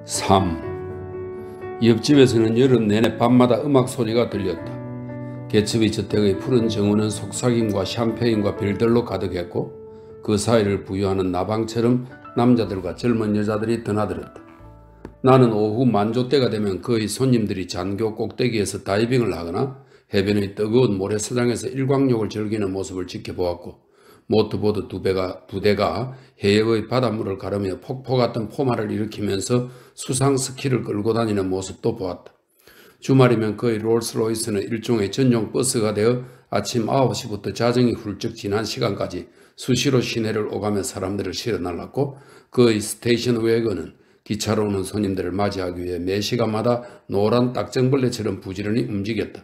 3. 옆집에서는 여름 내내 밤마다 음악 소리가 들렸다. 개츠비 저택의 푸른 정원은 속삭임과 샴페인과 별들로 가득했고 그 사이를 부유하는 나방처럼 남자들과 젊은 여자들이 드나들었다. 나는 오후 만조 때가 되면 거의 손님들이 잔교 꼭대기에서 다이빙을 하거나 해변의 뜨거운 모래사장에서 일광욕을 즐기는 모습을 지켜보았고 모터보드 두 대가 해역의 바닷물을 가르며 폭포 같은 포마를 일으키면서 수상 스키를 끌고 다니는 모습도 보았다. 주말이면 거의 롤스로이스는 일종의 전용 버스가 되어 아침 9시부터 자정이 훌쩍 지난 시간까지 수시로 시내를 오가며 사람들을 실어 날랐고 거의 스테이션 웨건은 기차로 오는 손님들을 맞이하기 위해 매 시간마다 노란 딱정벌레처럼 부지런히 움직였다.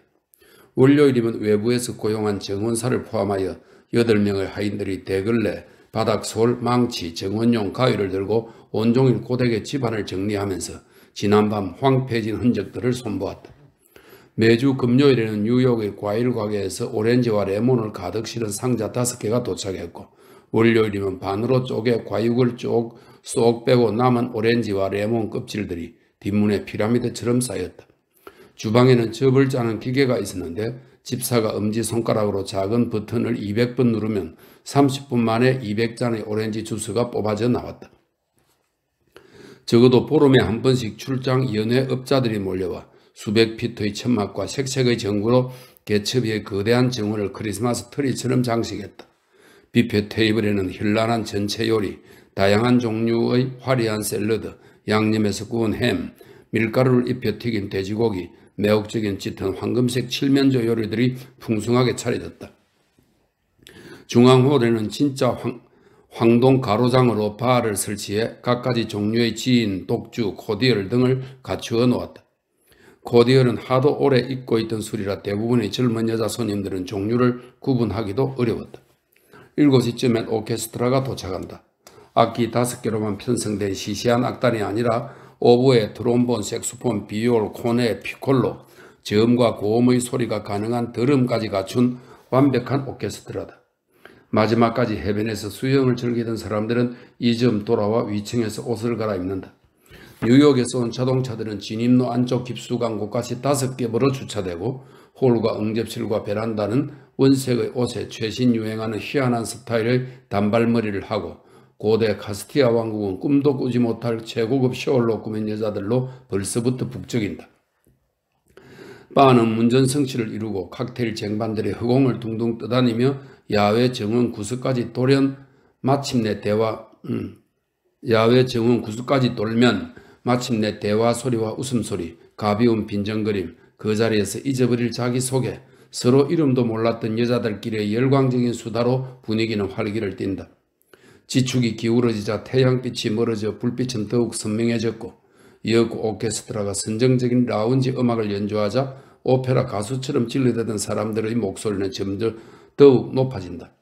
월요일이면 외부에서 고용한 정원사를 포함하여 8명의 하인들이 대걸레, 바닥솔, 망치, 정원용 가위를 들고 온종일 고되게 집안을 정리하면서 지난밤 황폐해진 흔적들을 손보았다. 매주 금요일에는 뉴욕의 과일 가게에서 오렌지와 레몬을 가득 실은 상자 5개가 도착했고 월요일이면 반으로 쪼개 과육을 쏙 빼고 남은 오렌지와 레몬 껍질들이 뒷문에 피라미드처럼 쌓였다. 주방에는 즙을 짜는 기계가 있었는데 집사가 엄지손가락으로 작은 버튼을 200번 누르면 30분 만에 200잔의 오렌지 주스가 뽑아져 나왔다. 적어도 보름에 한 번씩 출장 연회업자들이 몰려와 수백 피트의 천막과 색색의 전구로 개츠비의 거대한 정원을 크리스마스 트리처럼 장식했다. 뷔페 테이블에는 현란한 전체 요리, 다양한 종류의 화려한 샐러드, 양념에서 구운 햄, 밀가루를 입혀 튀긴 돼지고기, 매혹적인 짙은 황금색 칠면조 요리들이 풍성하게 차려졌다. 중앙홀에는 진짜 황동 가로장으로 바를 설치해 갖가지 종류의 지인, 독주, 코디얼 등을 갖추어 놓았다. 코디얼은 하도 오래 입고 있던 술이라 대부분의 젊은 여자 손님들은 종류를 구분하기도 어려웠다. 7시쯤엔 오케스트라가 도착한다. 악기 5개로만 편성된 시시한 악단이 아니라 오보에 트롬본, 색소폰, 비올, 코네, 피콜로, 저음과 고음의 소리가 가능한 드럼까지 갖춘 완벽한 오케스트라다. 마지막까지 해변에서 수영을 즐기던 사람들은 이 점 돌아와 위층에서 옷을 갈아입는다. 뉴욕에서 온 자동차들은 진입로 안쪽 깊숙한 곳까지 5개 벌어 주차되고 홀과 응접실과 베란다는 원색의 옷에 최신 유행하는 희한한 스타일의 단발머리를 하고 고대 카스티아 왕국은 꿈도 꾸지 못할 최고급 셔올로 꾸민 여자들로 벌써부터 북적인다. 바는 문전성시를 이루고 칵테일 쟁반들의 허공을 둥둥 떠다니며 야외 정원 구석까지 돌면 마침내 대화 소리와 웃음소리, 가벼운 빈정거림, 그 자리에서 잊어버릴 자기 소개, 서로 이름도 몰랐던 여자들끼리의 열광적인 수다로 분위기는 활기를 띈다. 지축이 기울어지자 태양빛이 멀어져 불빛은 더욱 선명해졌고 역 오케스트라가 선정적인 라운지 음악을 연주하자 오페라 가수처럼 질러대던 사람들의 목소리는 점점 더욱 높아진다.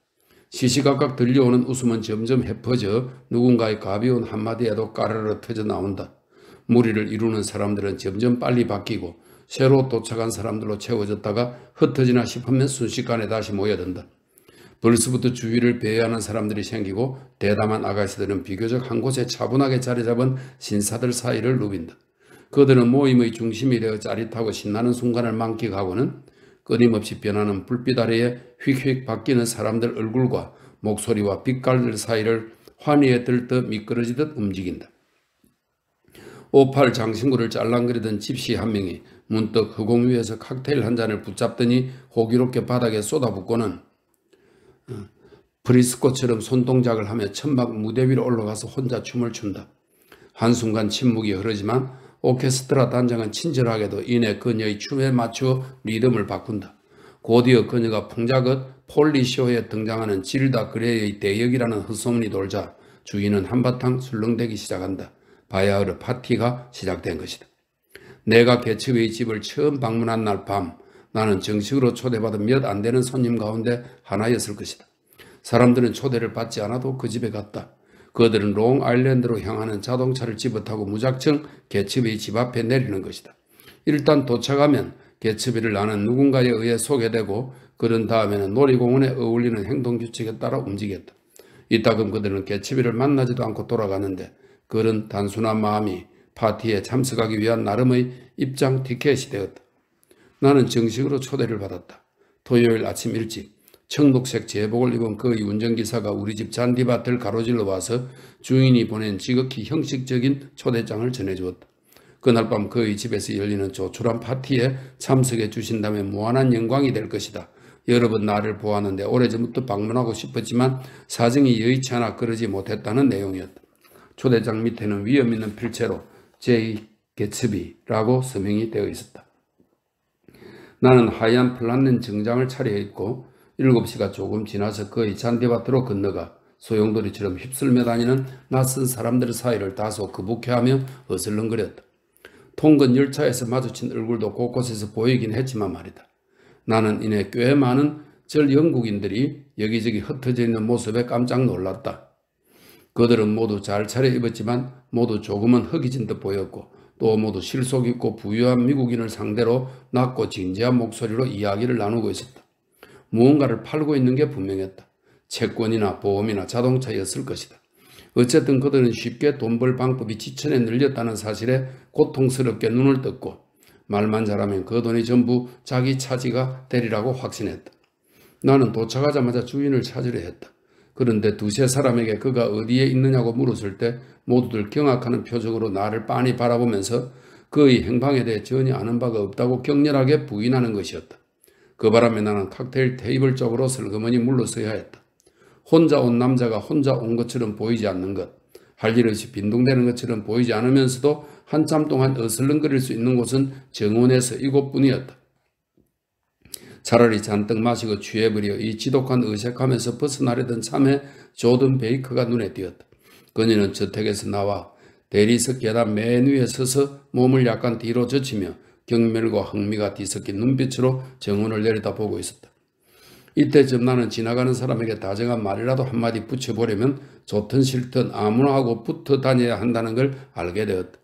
시시각각 들려오는 웃음은 점점 헤퍼져 누군가의 가벼운 한마디에도 까르르 터져 나온다. 무리를 이루는 사람들은 점점 빨리 바뀌고 새로 도착한 사람들로 채워졌다가 흩어지나 싶으면 순식간에 다시 모여든다. 벌써부터 주위를 배회하는 사람들이 생기고 대담한 아가씨들은 비교적 한 곳에 차분하게 자리 잡은 신사들 사이를 누빈다. 그들은 모임의 중심이 되어 짜릿하고 신나는 순간을 만끽하고는 끊임없이 변하는 불빛 아래에 휙휙 바뀌는 사람들 얼굴과 목소리와 빛깔들 사이를 환희에 들떠 미끄러지듯 움직인다. 오팔 장신구를 짤랑거리던 집시 한 명이 문득 허공 위에서 칵테일 한 잔을 붙잡더니 호기롭게 바닥에 쏟아붓고는 프리스코처럼 손동작을 하며 천막 무대 위로 올라가서 혼자 춤을 춘다. 한순간 침묵이 흐르지만 오케스트라 단장은 친절하게도 이내 그녀의 춤에 맞추어 리듬을 바꾼다. 곧이어 그녀가 풍자긋 폴리쇼에 등장하는 질다 그레이의 대역이라는 헛소문이 돌자 주인은 한바탕 술렁대기 시작한다. 바야흐로 파티가 시작된 것이다. 내가 개츠비의 집을 처음 방문한 날 밤 나는 정식으로 초대받은 몇 안 되는 손님 가운데 하나였을 것이다. 사람들은 초대를 받지 않아도 그 집에 갔다. 그들은 롱아일랜드로 향하는 자동차를 집어타고 무작정 개츠비의 집 앞에 내리는 것이다. 일단 도착하면 개츠비를 아는 누군가에 의해 소개되고 그런 다음에는 놀이공원에 어울리는 행동규칙에 따라 움직였다. 이따금 그들은 개츠비를 만나지도 않고 돌아가는데 그런 단순한 마음이 파티에 참석하기 위한 나름의 입장 티켓이 되었다. 나는 정식으로 초대를 받았다. 토요일 아침 일찍 청록색 제복을 입은 그의 운전기사가 우리 집 잔디밭을 가로질러 와서 주인이 보낸 지극히 형식적인 초대장을 전해주었다. 그날 밤 그의 집에서 열리는 조촐한 파티에 참석해 주신다면 무한한 영광이 될 것이다. 여러 번 나를 보았는데 오래전부터 방문하고 싶었지만 사정이 여의치 않아 그러지 못했다는 내용이었다. 초대장 밑에는 위험 있는 필체로 J. 개츠비라고 서명이 되어 있었다. 나는 하얀 플란렌 정장을 차려입고 7시가 조금 지나서 그의 잔디밭으로 건너가 소용돌이처럼 휩쓸며 다니는 낯선 사람들 사이를 다소 거북해하며 어슬렁거렸다. 통근 열차에서 마주친 얼굴도 곳곳에서 보이긴 했지만 말이다. 나는 이내 꽤 많은 절 영국인들이 여기저기 흩어져 있는 모습에 깜짝 놀랐다. 그들은 모두 잘 차려입었지만 모두 조금은 허기진 듯 보였고 또 모두 실속 있고 부유한 미국인을 상대로 낮고 진지한 목소리로 이야기를 나누고 있었다. 무언가를 팔고 있는 게 분명했다. 채권이나 보험이나 자동차였을 것이다. 어쨌든 그들은 쉽게 돈 벌 방법이 지천에 늘렸다는 사실에 고통스럽게 눈을 떴고 말만 잘하면 그 돈이 전부 자기 차지가 되리라고 확신했다. 나는 도착하자마자 주인을 찾으려 했다. 그런데 두세 사람에게 그가 어디에 있느냐고 물었을 때 모두들 경악하는 표정으로 나를 빤히 바라보면서 그의 행방에 대해 전혀 아는 바가 없다고 격렬하게 부인하는 것이었다. 그 바람에 나는 칵테일 테이블 쪽으로 슬그머니 물러서야 했다. 혼자 온 남자가 혼자 온 것처럼 보이지 않는 것, 할 일 없이 빈둥대는 것처럼 보이지 않으면서도 한참 동안 어슬렁거릴 수 있는 곳은 정원에서 이곳뿐이었다. 차라리 잔뜩 마시고 취해버려 이 지독한 어색함에서 벗어나려던 참에 조던 베이커가 눈에 띄었다. 그녀는 저택에서 나와 대리석 계단 맨 위에 서서 몸을 약간 뒤로 젖히며 경멸과 흥미가 뒤섞인 눈빛으로 정원을 내려다보고 있었다. 이때쯤 나는 지나가는 사람에게 다정한 말이라도 한마디 붙여보려면 좋든 싫든 아무나 하고 붙어 다녀야 한다는 걸 알게 되었다.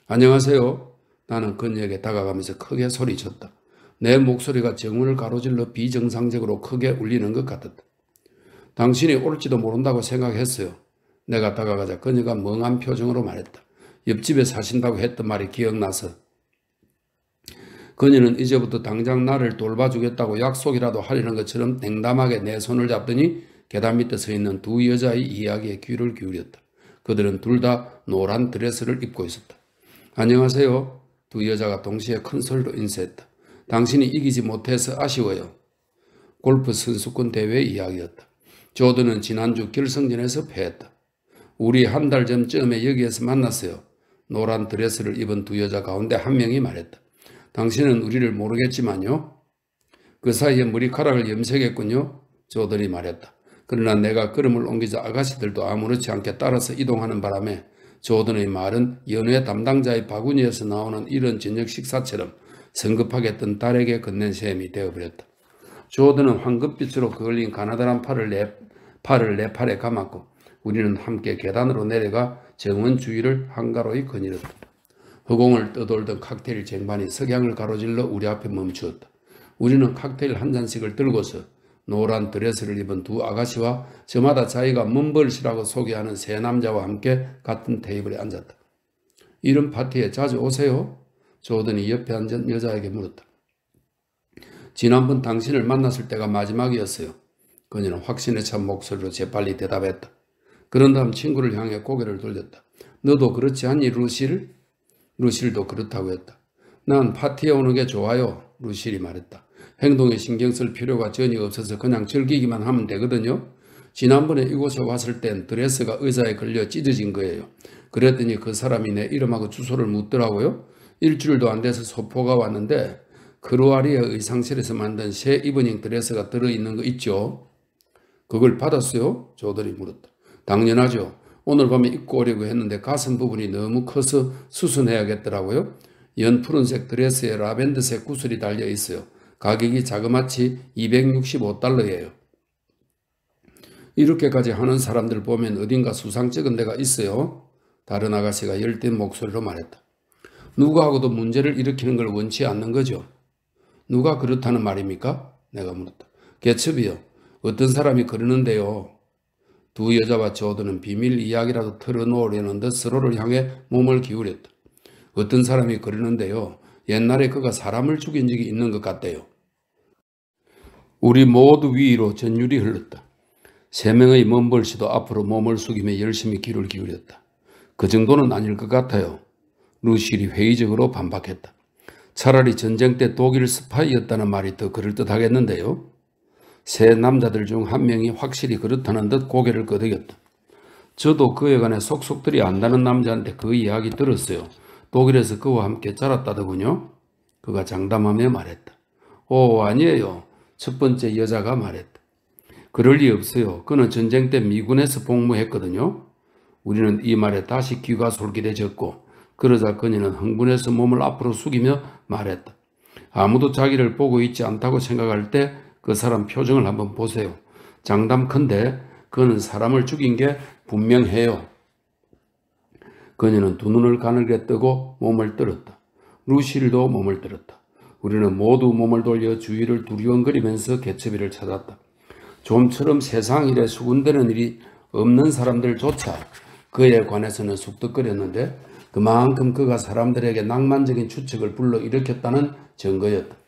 안녕하세요. 나는 그녀에게 다가가면서 크게 소리쳤다. 내 목소리가 정원을 가로질러 비정상적으로 크게 울리는 것 같았다. 당신이 올지도 모른다고 생각했어요. 내가 다가가자 그녀가 멍한 표정으로 말했다. 옆집에 사신다고 했던 말이 기억나서. 그녀는 이제부터 당장 나를 돌봐주겠다고 약속이라도 하려는 것처럼 냉담하게 내 손을 잡더니 계단 밑에 서 있는 두 여자의 이야기에 귀를 기울였다. 그들은 둘 다 노란 드레스를 입고 있었다. 안녕하세요. 두 여자가 동시에 큰 소리로 인사했다. 당신이 이기지 못해서 아쉬워요. 골프 선수권 대회 이야기였다. 조던은 지난주 결승전에서 패했다. 우리 한 달 전쯤에 여기에서 만났어요. 노란 드레스를 입은 두 여자 가운데 한 명이 말했다. 당신은 우리를 모르겠지만요. 그 사이에 머리카락을 염색했군요. 조던이 말했다. 그러나 내가 걸음을 옮기자 아가씨들도 아무렇지 않게 따라서 이동하는 바람에 조던의 말은 연회 담당자의 바구니에서 나오는 이런 저녁 식사처럼 성급하게 뜬 딸에게 건넨 셈이 되어버렸다. 조던은 황급빛으로 그을린 가나다란 팔을 내 팔에 감았고 우리는 함께 계단으로 내려가 정원 주위를 한가로이 거닐었다. 허공을 떠돌던 칵테일 쟁반이 석양을 가로질러 우리 앞에 멈추었다. 우리는 칵테일 한 잔씩을 들고서 노란 드레스를 입은 두 아가씨와 저마다 자기가 먼벌씨라고 소개하는 세 남자와 함께 같은 테이블에 앉았다. 이런 파티에 자주 오세요? 조던이 옆에 앉은 여자에게 물었다. 지난번 당신을 만났을 때가 마지막이었어요. 그녀는 확신에 찬 목소리로 재빨리 대답했다. 그런 다음 친구를 향해 고개를 돌렸다. 너도 그렇지 않니, 루실? 루실도 그렇다고 했다. 난 파티에 오는 게 좋아요, 루실이 말했다. 행동에 신경 쓸 필요가 전혀 없어서 그냥 즐기기만 하면 되거든요. 지난번에 이곳에 왔을 땐 드레스가 의자에 걸려 찢어진 거예요. 그랬더니 그 사람이 내 이름하고 주소를 묻더라고요. 일주일도 안 돼서 소포가 왔는데 크로아리아 의상실에서 만든 새 이브닝 드레스가 들어있는 거 있죠? 그걸 받았어요? 조던이 물었다. 당연하죠. 오늘 밤에 입고 오려고 했는데 가슴 부분이 너무 커서 수순해야겠더라고요. 연 푸른색 드레스에 라벤더색 구슬이 달려 있어요. 가격이 자그마치 $265예요. 이렇게까지 하는 사람들 보면 어딘가 수상 찍은 데가 있어요. 다른 아가씨가 열띤 목소리로 말했다. 누구하고도 문제를 일으키는 걸 원치 않는 거죠. 누가 그렇다는 말입니까? 내가 물었다. 개츠비요. 어떤 사람이 그러는데요. 두 여자와 조던은 비밀 이야기라도 털어놓으려는 듯 서로를 향해 몸을 기울였다. 어떤 사람이 그러는데요. 옛날에 그가 사람을 죽인 적이 있는 것 같대요. 우리 모두 위로 전율이 흘렀다. 3명의 먼벌씨도 앞으로 몸을 숙이며 열심히 귀를 기울였다. 그 정도는 아닐 것 같아요. 루실이 회의적으로 반박했다. 차라리 전쟁 때 독일 스파이였다는 말이 더 그럴듯하겠는데요. 3 남자들 중 한 명이 확실히 그렇다는 듯 고개를 끄덕였다. 저도 그에 관해 속속들이 안다는 남자한테 그 이야기 들었어요. 독일에서 그와 함께 자랐다더군요. 그가 장담하며 말했다. 오, 아니에요. 첫 번째 여자가 말했다. 그럴 리 없어요. 그는 전쟁 때 미군에서 복무했거든요. 우리는 이 말에 다시 귀가 솔깃해졌고 그러자 그녀는 흥분해서 몸을 앞으로 숙이며 말했다. 아무도 자기를 보고 있지 않다고 생각할 때 그 사람 표정을 한번 보세요. 장담컨대 그는 사람을 죽인 게 분명해요. 그녀는 두 눈을 가늘게 뜨고 몸을 떨었다. 루실도 몸을 떨었다. 우리는 모두 몸을 돌려 주위를 두리번거리면서 개츠비를 찾았다. 좀처럼 세상 일에 수군되는 일이 없는 사람들조차 그에 관해서는 쑥덕거렸는데 그만큼 그가 사람들에게 낭만적인 추측을 불러일으켰다는 증거였다.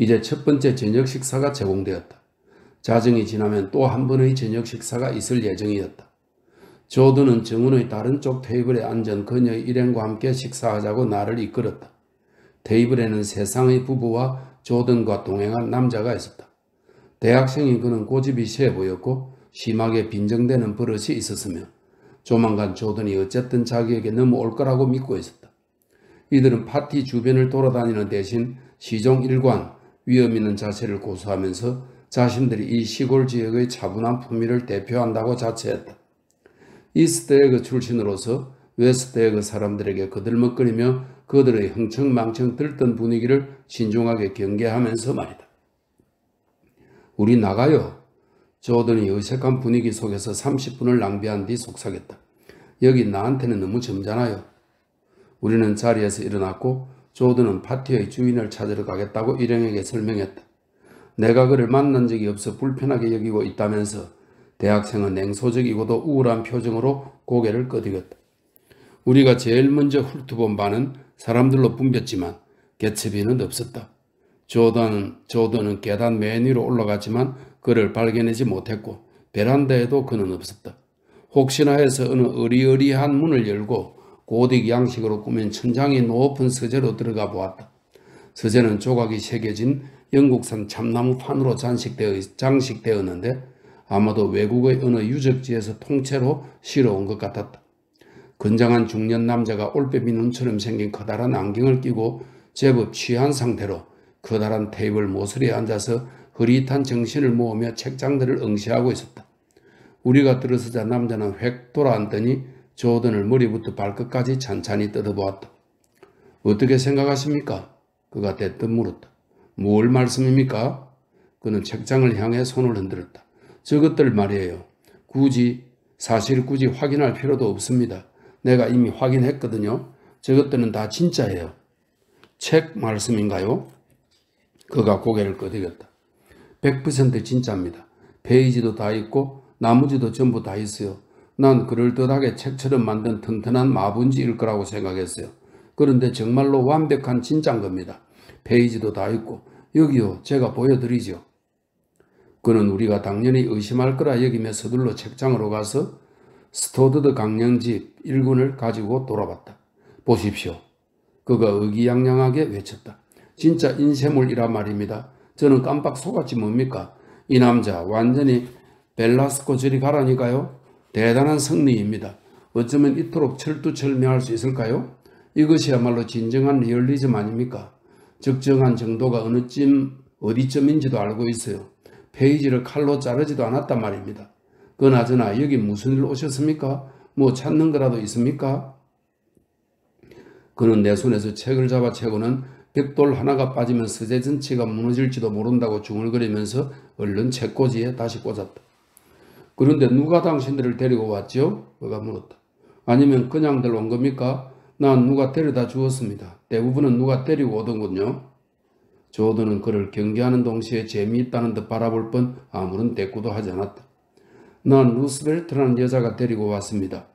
이제 첫 번째 저녁 식사가 제공되었다. 자정이 지나면 또 한 번의 저녁 식사가 있을 예정이었다. 조던은 정원의 다른 쪽 테이블에 앉은 그녀의 일행과 함께 식사하자고 나를 이끌었다. 테이블에는 세상의 부부와 조던과 동행한 남자가 있었다. 대학생인 그는 고집이 세 보였고 심하게 빈정대는 버릇이 있었으며 조만간 조던이 어쨌든 자기에게 넘어올 거라고 믿고 있었다. 이들은 파티 주변을 돌아다니는 대신 시종 일관, 위험 있는 자세를 고수하면서 자신들이 이 시골 지역의 차분한 품위를 대표한다고 자처했다. 이스트에그 출신으로서 웨스트에그 사람들에게 거들먹거리며 그들의 흥청망청 들뜬 분위기를 신중하게 경계하면서 말이다. 우리 나가요. 조던이 어색한 분위기 속에서 30분을 낭비한 뒤 속삭였다. 여기 나한테는 너무 점잖아요. 우리는 자리에서 일어났고 조던은 파티의 주인을 찾으러 가겠다고 일행에게 설명했다. 내가 그를 만난 적이 없어 불편하게 여기고 있다면서 대학생은 냉소적이고도 우울한 표정으로 고개를 끄덕였다. 우리가 제일 먼저 훑어본 바는 사람들로 붐볐지만 개츠비는 없었다. 조던은 계단 맨 위로 올라갔지만 그를 발견하지 못했고 베란다에도 그는 없었다. 혹시나 해서 어느 어리어리한 문을 열고 고딕 양식으로 꾸민 천장이 높은 서재로 들어가 보았다. 서재는 조각이 새겨진 영국산 참나무 판으로 장식되었는데 아마도 외국의 어느 유적지에서 통째로 실어온 것 같았다. 건장한 중년 남자가 올빼미 눈처럼 생긴 커다란 안경을 끼고 제법 취한 상태로 커다란 테이블 모서리에 앉아서 흐릿한 정신을 모으며 책장들을 응시하고 있었다. 우리가 들어서자 남자는 획 돌아앉더니 조던을 머리부터 발끝까지 찬찬히 뜯어보았다. 어떻게 생각하십니까? 그가 대뜸 물었다. 뭘 말씀입니까? 그는 책장을 향해 손을 흔들었다. 저것들 말이에요. 사실 굳이 확인할 필요도 없습니다. 내가 이미 확인했거든요. 저것들은 다 진짜예요. 책 말씀인가요? 그가 고개를 끄덕였다. 100% 진짜입니다. 페이지도 다 있고 나머지도 전부 다 있어요. 난 그럴듯하게 책처럼 만든 튼튼한 마분지일 거라고 생각했어요. 그런데 정말로 완벽한 진짜인 겁니다. 페이지도 다 있고 여기요. 제가 보여드리죠. 그는 우리가 당연히 의심할 거라 여기며 서둘러 책장으로 가서 스토드드 강령집 1군을 가지고 돌아봤다. 보십시오. 그가 의기양양하게 외쳤다. 진짜 인쇄물이란 말입니다. 저는 깜빡 속았지 뭡니까? 이 남자 완전히 벨라스코 저리 가라니까요. 대단한 승리입니다. 어쩌면 이토록 철두철미할 수 있을까요? 이것이야말로 진정한 리얼리즘 아닙니까? 적정한 정도가 어디쯤인지도 알고 있어요. 페이지를 칼로 자르지도 않았단 말입니다. 그나저나 여기 무슨 일로 오셨습니까? 뭐 찾는 거라도 있습니까? 그는 내 손에서 책을 잡아채고는 벽돌 하나가 빠지면 서재 전체가 무너질지도 모른다고 중얼거리면서 얼른 책꽂이에 다시 꽂았다. 그런데 누가 당신들을 데리고 왔죠? 그가 물었다. 아니면 그냥들 온 겁니까? 난 누가 데려다 주었습니다. 대부분은 누가 데리고 오더군요. 조던은 그를 경계하는 동시에 재미있다는 듯 바라볼 뿐 아무런 대꾸도 하지 않았다. 난 루스벨트라는 여자가 데리고 왔습니다.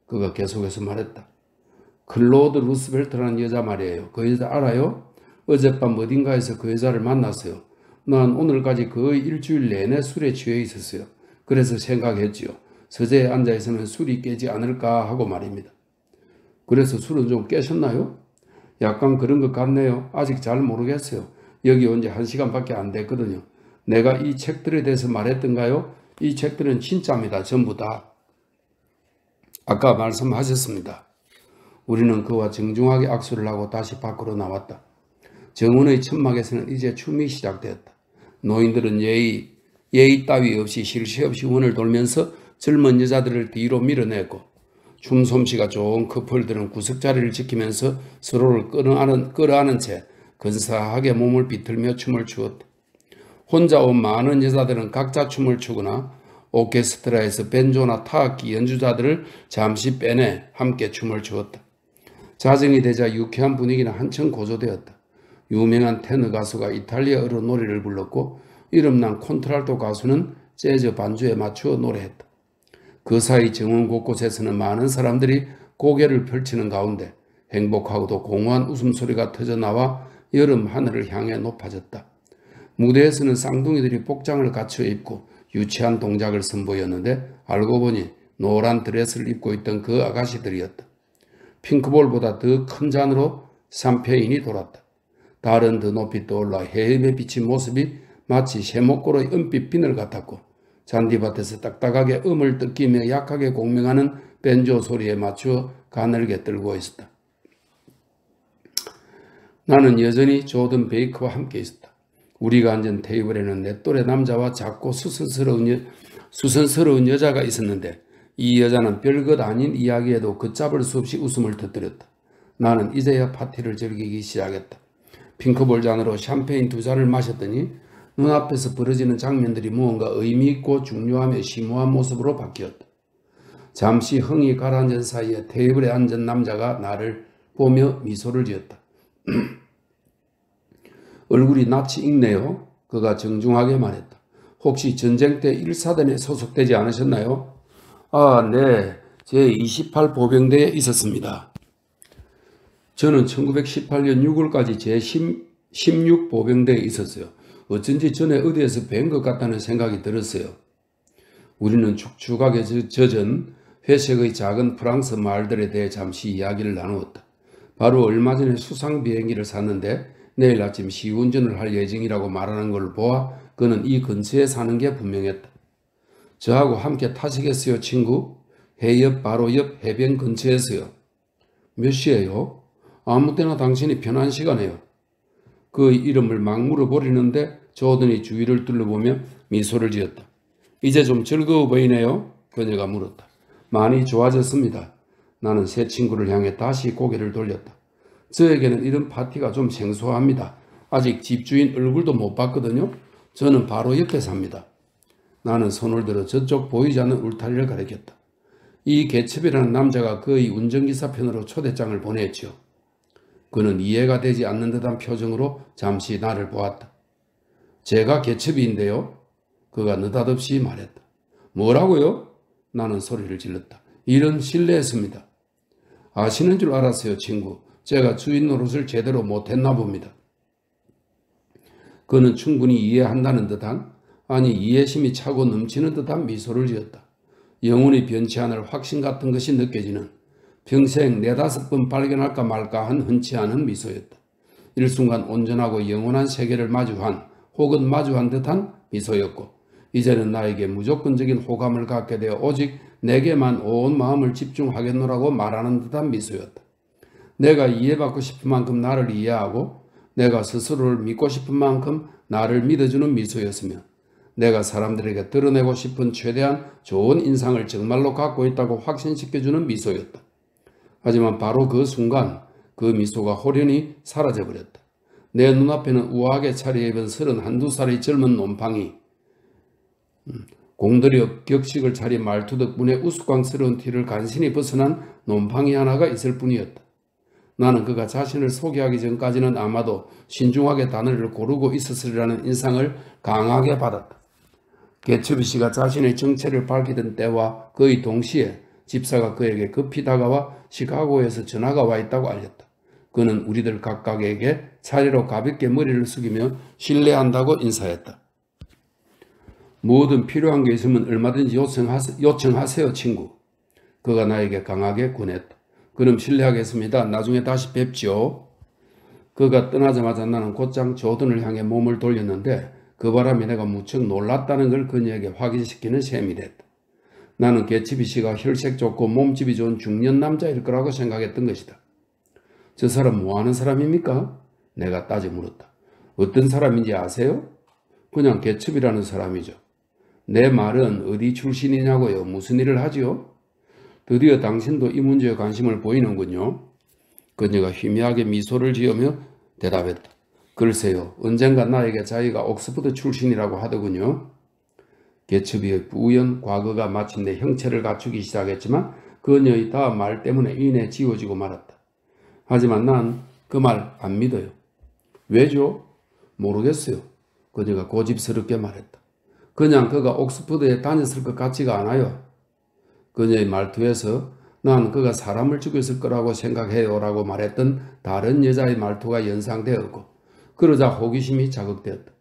그가 계속해서 말했다. 클로드 루스벨트라는 여자 말이에요. 그 여자 알아요? 어젯밤 어딘가에서 그 여자를 만났어요. 난 오늘까지 거의 일주일 내내 술에 취해 있었어요. 그래서 생각했지요. 서재에 앉아있으면 술이 깨지 않을까 하고 말입니다. 그래서 술은 좀 깨셨나요? 약간 그런 것 같네요. 아직 잘 모르겠어요. 여기 온 지 1시간밖에 안 됐거든요. 내가 이 책들에 대해서 말했던가요? 이 책들은 진짜입니다. 전부 다. 아까 말씀하셨습니다. 우리는 그와 정중하게 악수를 하고 다시 밖으로 나왔다. 정원의 천막에서는 이제 춤이 시작되었다. 노인들은 예의 따위 없이 쉴 새 없이 원을 돌면서 젊은 여자들을 뒤로 밀어냈고 춤솜씨가 좋은 커플들은 구석자리를 지키면서 서로를 끌어안은 채 근사하게 몸을 비틀며 춤을 추었다. 혼자 온 많은 여자들은 각자 춤을 추거나 오케스트라에서 벤조나 타악기 연주자들을 잠시 빼내 함께 춤을 추었다. 자정이 되자 유쾌한 분위기는 한층 고조되었다. 유명한 테너 가수가 이탈리아어로 노래를 불렀고 이름난 콘트랄토 가수는 재즈 반주에 맞추어 노래했다. 그 사이 정원 곳곳에서는 많은 사람들이 고개를 펼치는 가운데 행복하고도 공허한 웃음소리가 터져나와 여름 하늘을 향해 높아졌다. 무대에서는 쌍둥이들이 복장을 갖춰 입고 유치한 동작을 선보였는데 알고 보니 노란 드레스를 입고 있던 그 아가씨들이었다. 핑크볼보다 더 큰 잔으로 샴페인이 돌았다. 달은 더 높이 떠올라 해협에 비친 모습이 마치 쇠목골의 은빛 비늘 같았고 잔디밭에서 딱딱하게 음을 뜯기며 약하게 공명하는 벤조 소리에 맞추어 가늘게 떨고 있었다. 나는 여전히 조던 베이커와 함께 있었다. 우리가 앉은 테이블에는 내 또래 남자와 작고 수선스러운 여자가 있었는데 이 여자는 별것 아닌 이야기에도 걷잡을 수 없이 웃음을 터뜨렸다. 나는 이제야 파티를 즐기기 시작했다. 핑크볼 잔으로 샴페인 2잔을 마셨더니 눈앞에서 벌어지는 장면들이 무언가 의미있고 중요하며 심오한 모습으로 바뀌었다. 잠시 흥이 가라앉은 사이에 테이블에 앉은 남자가 나를 보며 미소를 지었다. 얼굴이 낯이 익네요. 그가 정중하게 말했다. 혹시 전쟁 때 1사단에 소속되지 않으셨나요? 아, 네. 제28 보병대에 있었습니다. 저는 1918년 6월까지 제16 보병대에 있었어요. 어쩐지 전에 어디에서 뵌 것 같다는 생각이 들었어요. 우리는 축축하게 젖은 회색의 작은 프랑스 말들에 대해 잠시 이야기를 나누었다. 바로 얼마 전에 수상 비행기를 샀는데 내일 아침 시운전을 할 예정이라고 말하는 걸 보아 그는 이 근처에 사는 게 분명했다. 저하고 함께 타시겠어요, 친구? 해협 바로 옆 해변 근처에서요. 몇 시에요? 아무 때나 당신이 편한 시간에요. 그 이름을 막 물어버리는데 조던이 주위를 둘러보며 미소를 지었다. 이제 좀 즐거워 보이네요? 그녀가 물었다. 많이 좋아졌습니다. 나는 새 친구를 향해 다시 고개를 돌렸다. 저에게는 이런 파티가 좀 생소합니다. 아직 집주인 얼굴도 못 봤거든요. 저는 바로 옆에 삽니다. 나는 손을 들어 저쪽 보이지 않는 울타리를 가리켰다. 이 개첩이라는 남자가 그의 운전기사 편으로 초대장을 보냈지요. 그는 이해가 되지 않는 듯한 표정으로 잠시 나를 보았다. 제가 개첩인데요. 그가 느닷없이 말했다. 뭐라고요? 나는 소리를 질렀다. 일은 실례했습니다. 아시는 줄 알았어요, 친구. 제가 주인 노릇을 제대로 못했나 봅니다. 그는 충분히 이해한다는 듯한, 아니 이해심이 차고 넘치는 듯한 미소를 지었다. 영혼이 변치 않을 확신 같은 것이 느껴지는 평생 4-5번 발견할까 말까 한 흔치 않은 미소였다. 일순간 온전하고 영원한 세계를 마주한 혹은 마주한 듯한 미소였고 이제는 나에게 무조건적인 호감을 갖게 되어 오직 내게만 온 마음을 집중하겠노라고 말하는 듯한 미소였다. 내가 이해받고 싶은 만큼 나를 이해하고 내가 스스로를 믿고 싶은 만큼 나를 믿어주는 미소였으며 내가 사람들에게 드러내고 싶은 최대한 좋은 인상을 정말로 갖고 있다고 확신시켜주는 미소였다. 하지만 바로 그 순간 그 미소가 호련히 사라져버렸다. 내 눈앞에는 우아하게 차려입은 31-32살의 젊은 놈팡이 공들여 격식을 차린 말투 덕분에 우스꽝스러운 티를 간신히 벗어난 놈팡이 하나가 있을 뿐이었다. 나는 그가 자신을 소개하기 전까지는 아마도 신중하게 단어를 고르고 있었으리라는 인상을 강하게 받았다. 개츠비 씨가 자신의 정체를 밝히던 때와 거의 동시에 집사가 그에게 급히 다가와 시카고에서 전화가 와 있다고 알렸다. 그는 우리들 각각에게 차례로 가볍게 머리를 숙이며 실례한다고 인사했다. 뭐든 필요한 게 있으면 얼마든지 요청하세요, 친구. 그가 나에게 강하게 권했다. 그럼 실례하겠습니다. 나중에 다시 뵙죠. 그가 떠나자마자 나는 곧장 조던을 향해 몸을 돌렸는데 그 바람에 내가 무척 놀랐다는 걸 그녀에게 확인시키는 셈이 됐다. 나는 개츠비 씨가 혈색 좋고 몸집이 좋은 중년 남자일 거라고 생각했던 것이다. 저 사람 뭐하는 사람입니까? 내가 따져 물었다. 어떤 사람인지 아세요? 그냥 개츠비라는 사람이죠. 내 말은 어디 출신이냐고요? 무슨 일을 하지요? 드디어 당신도 이 문제에 관심을 보이는군요. 그녀가 희미하게 미소를 지으며 대답했다. 글쎄요. 언젠가 나에게 자기가 옥스퍼드 출신이라고 하더군요. 개츠비의 부연 과거가 마침내 형체를 갖추기 시작했지만 그녀의 다음 말 때문에 이내 지워지고 말았다. 하지만 난 그 말 안 믿어요. 왜죠? 모르겠어요. 그녀가 고집스럽게 말했다. 그냥 그가 옥스퍼드에 다녔을 것 같지가 않아요. 그녀의 말투에서 난 그가 사람을 죽였을 거라고 생각해요 라고 말했던 다른 여자의 말투가 연상되었고 그러자 호기심이 자극되었다.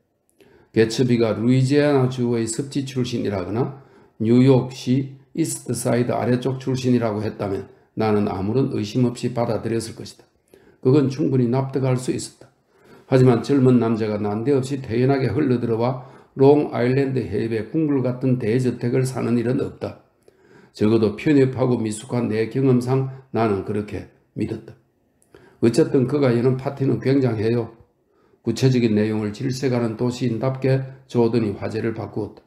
개츠비가 루이지애나 주의 습지 출신이라거나 뉴욕시 이스트사이드 아래쪽 출신이라고 했다면 나는 아무런 의심 없이 받아들였을 것이다. 그건 충분히 납득할 수 있었다. 하지만 젊은 남자가 난데없이 태연하게 흘러들어와 롱아일랜드 해협의 궁궐 같은 대저택을 사는 일은 없다. 적어도 편협하고 미숙한 내 경험상 나는 그렇게 믿었다. 어쨌든 그가 여는 파티는 굉장해요. 구체적인 내용을 질색하는 도시인답게 조던이 화제를 바꾸었다.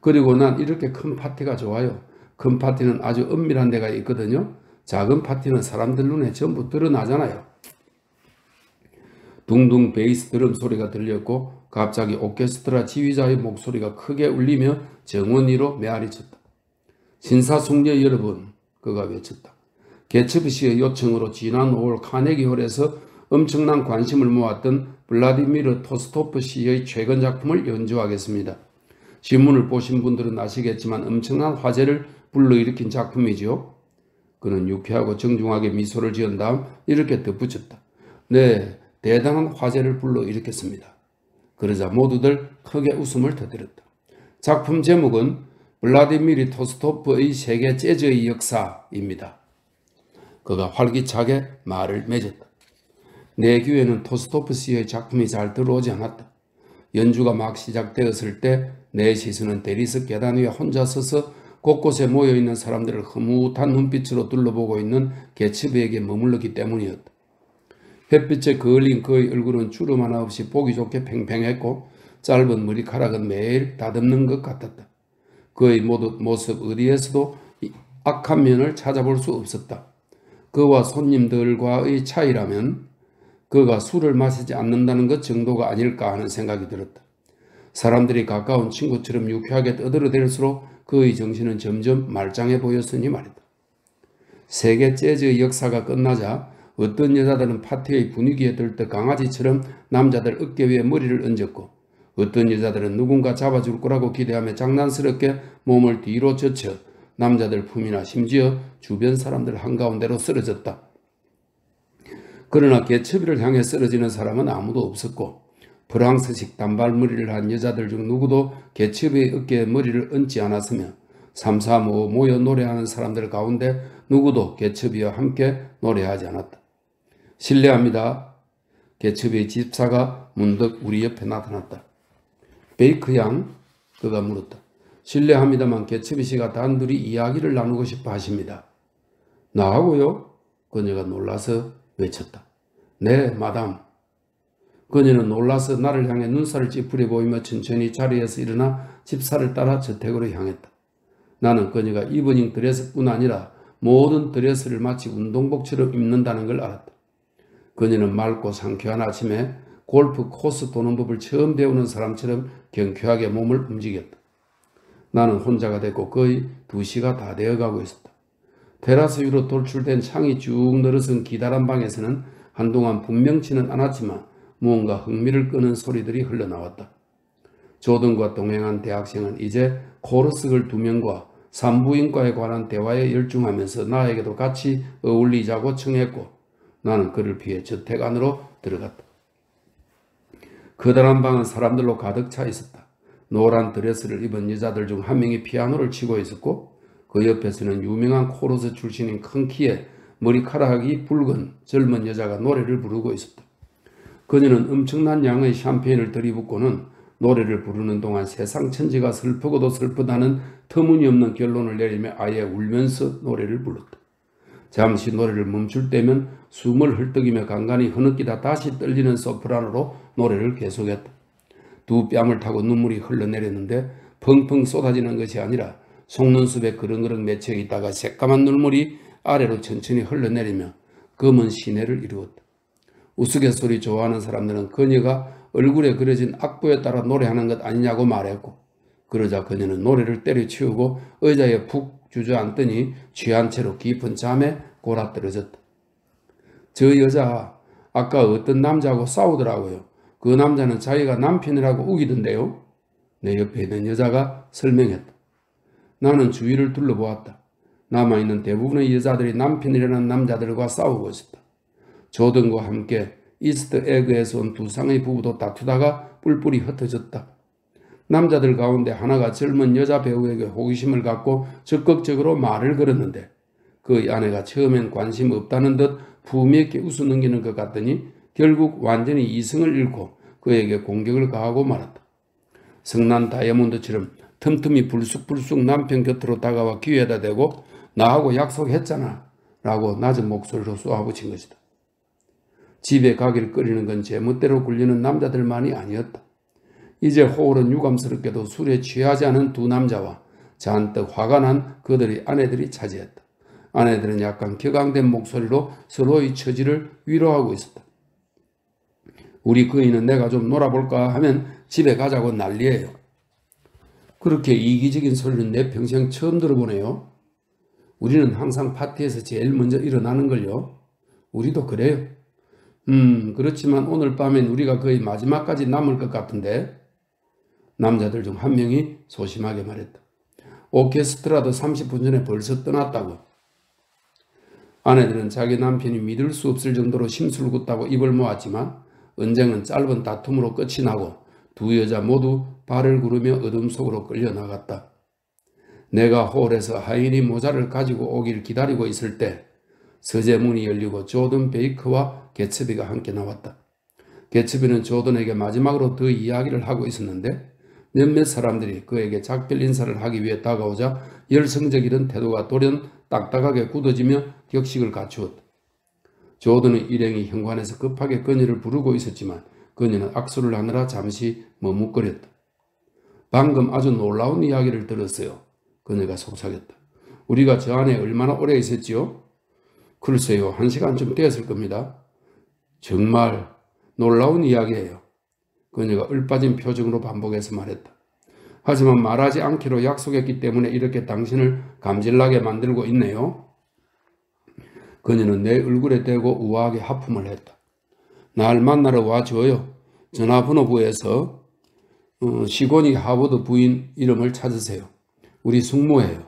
그리고 난 이렇게 큰 파티가 좋아요. 큰 파티는 아주 은밀한 데가 있거든요. 작은 파티는 사람들 눈에 전부 드러나잖아요. 둥둥 베이스 드럼 소리가 들렸고 갑자기 오케스트라 지휘자의 목소리가 크게 울리며 정원이로 메아리쳤다. 신사숙녀 여러분, 그가 외쳤다. 개츠비 씨의 요청으로 지난 5월 카네기홀에서 엄청난 관심을 모았던 블라디미르 토스토프 씨의 최근 작품을 연주하겠습니다. 신문을 보신 분들은 아시겠지만 엄청난 화제를 불러일으킨 작품이지요. 그는 유쾌하고 정중하게 미소를 지은 다음 이렇게 덧붙였다. 네, 대단한 화제를 불러일으켰습니다. 그러자 모두들 크게 웃음을 터뜨렸다. 작품 제목은 블라디미르 토스토프의 세계 재즈의 역사입니다. 그가 활기차게 말을 맺었다. 내 귀에는 토스토프 씨의 작품이 잘 들어오지 않았다. 연주가 막 시작되었을 때 내 시선은 대리석 계단 위에 혼자 서서 곳곳에 모여있는 사람들을 흐뭇한 눈빛으로 둘러보고 있는 개츠비에게 머물렀기 때문이었다. 햇빛에 그을린 그의 얼굴은 주름 하나 없이 보기 좋게 팽팽했고 짧은 머리카락은 매일 다듬는 것 같았다. 그의 모습 어디에서도 악한 면을 찾아볼 수 없었다. 그와 손님들과의 차이라면 그가 술을 마시지 않는다는 것 정도가 아닐까 하는 생각이 들었다. 사람들이 가까운 친구처럼 유쾌하게 떠들어댈수록 그의 정신은 점점 말짱해 보였으니 말이다. 세계 재즈의 역사가 끝나자 어떤 여자들은 파티의 분위기에 들떠 강아지처럼 남자들 어깨 위에 머리를 얹었고 어떤 여자들은 누군가 잡아줄 거라고 기대하며 장난스럽게 몸을 뒤로 젖혀 남자들 품이나 심지어 주변 사람들 한가운데로 쓰러졌다. 그러나 개츠비를 향해 쓰러지는 사람은 아무도 없었고 프랑스식 단발머리를 한 여자들 중 누구도 개츠비의 어깨에 머리를 얹지 않았으며 삼삼오오 모여 노래하는 사람들 가운데 누구도 개츠비와 함께 노래하지 않았다. 실례합니다. 개츠비의 집사가 문득 우리 옆에 나타났다. 베이크 양? 그가 물었다. 실례합니다만 개츠비 씨가 단둘이 이야기를 나누고 싶어 하십니다. 나하고요? 그녀가 놀라서 외쳤다. 네, 마담. 그녀는 놀라서 나를 향해 눈살을 찌푸려 보이며 천천히 자리에서 일어나 집사를 따라 저택으로 향했다. 나는 그녀가 이브닝 드레스뿐 아니라 모든 드레스를 마치 운동복처럼 입는다는 걸 알았다. 그녀는 맑고 상쾌한 아침에 골프 코스 도는 법을 처음 배우는 사람처럼 경쾌하게 몸을 움직였다. 나는 혼자가 됐고 거의 2시가 다 되어가고 있었다. 테라스 위로 돌출된 창이 쭉 늘어선 기다란 방에서는 한동안 분명치는 않았지만 무언가 흥미를 끄는 소리들이 흘러나왔다. 조던과 동행한 대학생은 이제 코러스걸 2명과 산부인과에 관한 대화에 열중하면서 나에게도 같이 어울리자고 청했고 나는 그를 피해 저택 안으로 들어갔다. 커다란 방은 사람들로 가득 차 있었다. 노란 드레스를 입은 여자들 중 한 명이 피아노를 치고 있었고 그 옆에서는 유명한 코러스 출신인 큰 키에 머리카락이 붉은 젊은 여자가 노래를 부르고 있었다. 그녀는 엄청난 양의 샴페인을 들이붓고는 노래를 부르는 동안 세상 천지가 슬프고도 슬프다는 터무니없는 결론을 내리며 아예 울면서 노래를 불렀다. 잠시 노래를 멈출 때면 숨을 헐떡이며 간간히 흐느끼다 다시 떨리는 소프라노로 노래를 계속했다. 두 뺨을 타고 눈물이 흘러내렸는데 펑펑 쏟아지는 것이 아니라 속눈썹에 그릉그릉 맺혀 있다가 새까만 눈물이 아래로 천천히 흘러내리며 검은 시내를 이루었다. 우스갯소리 좋아하는 사람들은 그녀가 얼굴에 그려진 악보에 따라 노래하는 것 아니냐고 말했고 그러자 그녀는 노래를 때려치우고 의자에 푹 주저앉더니 취한 채로 깊은 잠에 골아떨어졌다. 저 여자 아까 어떤 남자하고 싸우더라고요. 그 남자는 자기가 남편이라고 우기던데요. 내 옆에 있는 여자가 설명했다. 나는 주위를 둘러보았다. 남아있는 대부분의 여자들이 남편이라는 남자들과 싸우고 있었다. 조던과 함께 이스트 에그에서 온 두 쌍의 부부도 다투다가 뿔뿔이 흩어졌다. 남자들 가운데 하나가 젊은 여자 배우에게 호기심을 갖고 적극적으로 말을 걸었는데 그 아내가 처음엔 관심 없다는 듯 부미있게 웃어 넘기는 것 같더니 결국 완전히 이성을 잃고 그에게 공격을 가하고 말았다. 성난 다이아몬드처럼 틈틈이 불쑥불쑥 남편 곁으로 다가와 귀에다 대고 나하고 약속했잖아 라고 낮은 목소리로 쏘아붙인 것이다. 집에 가기를 꺼리는 건 제멋대로 굴리는 남자들만이 아니었다. 이제 호울은 유감스럽게도 술에 취하지 않은 두 남자와 잔뜩 화가 난 그들의 아내들이 차지했다. 아내들은 약간 격앙된 목소리로 서로의 처지를 위로하고 있었다. 우리 거인은 내가 좀 놀아볼까 하면 집에 가자고 난리예요. 그렇게 이기적인 소리는 내 평생 처음 들어보네요. 우리는 항상 파티에서 제일 먼저 일어나는걸요. 우리도 그래요. 그렇지만 오늘 밤엔 우리가 거의 마지막까지 남을 것 같은데. 남자들 중 한 명이 소심하게 말했다. 오케스트라도 30분 전에 벌써 떠났다고. 아내들은 자기 남편이 믿을 수 없을 정도로 심술궂다고 입을 모았지만 언쟁은 짧은 다툼으로 끝이 나고 두 여자 모두 발을 구르며 어둠 속으로 끌려나갔다. 내가 홀에서 하인이 모자를 가지고 오길 기다리고 있을 때 서재문이 열리고 조던 베이커와 개츠비가 함께 나왔다. 개츠비는 조던에게 마지막으로 더 이야기를 하고 있었는데 몇몇 사람들이 그에게 작별 인사를 하기 위해 다가오자 열성적이던 태도가 돌연 딱딱하게 굳어지며 격식을 갖추었다. 조던의 일행이 현관에서 급하게 그녀를 부르고 있었지만 그녀는 악수를 하느라 잠시 머뭇거렸다. 방금 아주 놀라운 이야기를 들었어요. 그녀가 속삭였다. 우리가 저 안에 얼마나 오래 있었지요? 글쎄요, 1시간쯤 되었을 겁니다. 정말 놀라운 이야기예요. 그녀가 을빠진 표정으로 반복해서 말했다. 하지만 말하지 않기로 약속했기 때문에 이렇게 당신을 감질나게 만들고 있네요. 그녀는 내 얼굴에 대고 우아하게 하품을 했다. 날 만나러 와줘요. 전화번호부에서 시고니 하버드 부인 이름을 찾으세요. 우리 숙모예요.